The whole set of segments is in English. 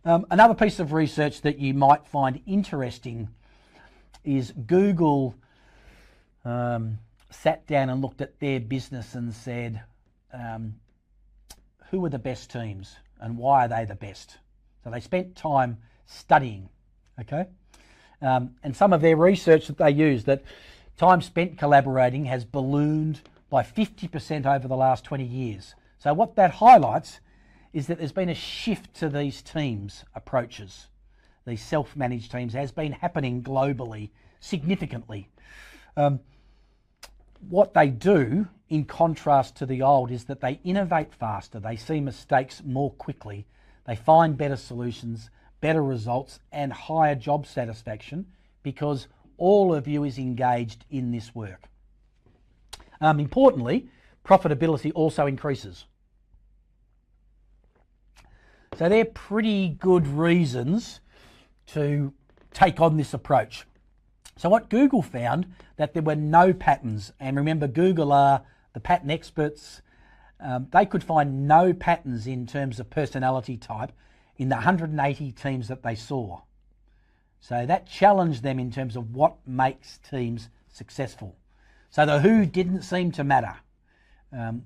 Another piece of research that you might find interesting is Google sat down and looked at their business and said, who are the best teams and why are they the best? So they spent time studying, okay? And some of their research that they used, that time spent collaborating has ballooned by 50% over the last 20 years. So what that highlights is that there's been a shift to these teams approaches. These self-managed teams has been happening globally significantly. What they do, in contrast to the old, is that they innovate faster, they see mistakes more quickly, they find better solutions, better results and higher job satisfaction because all of you is engaged in this work. Importantly, profitability also increases. So they're pretty good reasons to take on this approach. So what Google found, that there were no patterns, and remember Google are the pattern experts, they could find no patterns in terms of personality type in the 180 teams that they saw. So that challenged them in terms of what makes teams successful. So the who didn't seem to matter,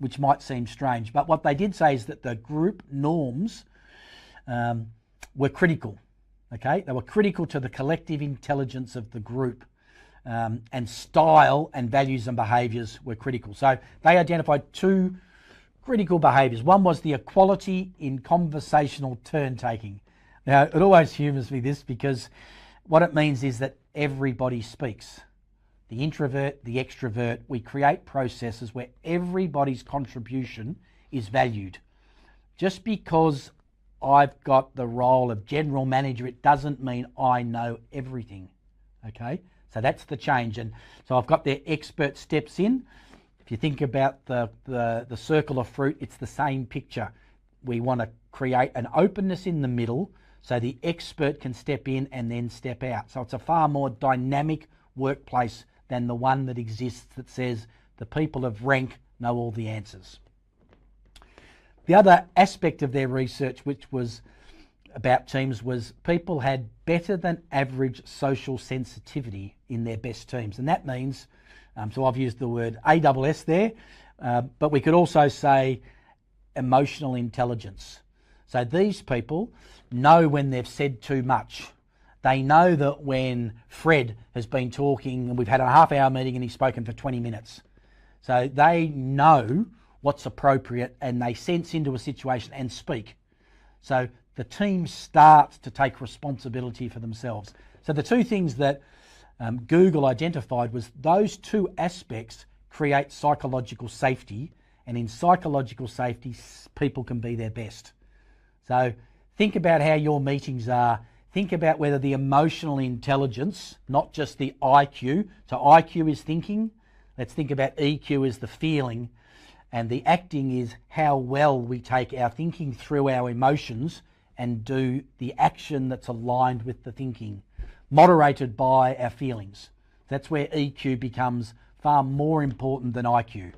which might seem strange, but what they did say is that the group norms were critical. Okay, they were critical to the collective intelligence of the group, and style and values and behaviours were critical. So they identified two critical behaviours. One was the equality in conversational turn taking. Now it always humours me this, because what it means is that everybody speaks. The introvert, the extrovert, we create processes where everybody's contribution is valued. Just because I've got the role of general manager, it doesn't mean I know everything, okay? So that's the change. And so I've got their expert steps in. If you think about the circle of fruit, it's the same picture. We want to create an openness in the middle so the expert can step in and then step out. So it's a far more dynamic workplace than the one that exists that says the people of rank know all the answers. The other aspect of their research, which was about teams, was people had better than average social sensitivity in their best teams. And that means, so I've used the word ASS there, but we could also say emotional intelligence. So these people know when they've said too much. They know that when Fred has been talking and we've had a half-hour meeting and he's spoken for 20 minutes. So they know what's appropriate and they sense into a situation and speak. So the team starts to take responsibility for themselves. So the two things that Google identified was those two aspects create psychological safety, and in psychological safety, people can be their best. So think about how your meetings are. Think about whether the emotional intelligence, not just the IQ, so IQ is thinking, let's think about EQ as the feeling, and the acting is how well we take our thinking through our emotions and do the action that's aligned with the thinking, moderated by our feelings. That's where EQ becomes far more important than IQ.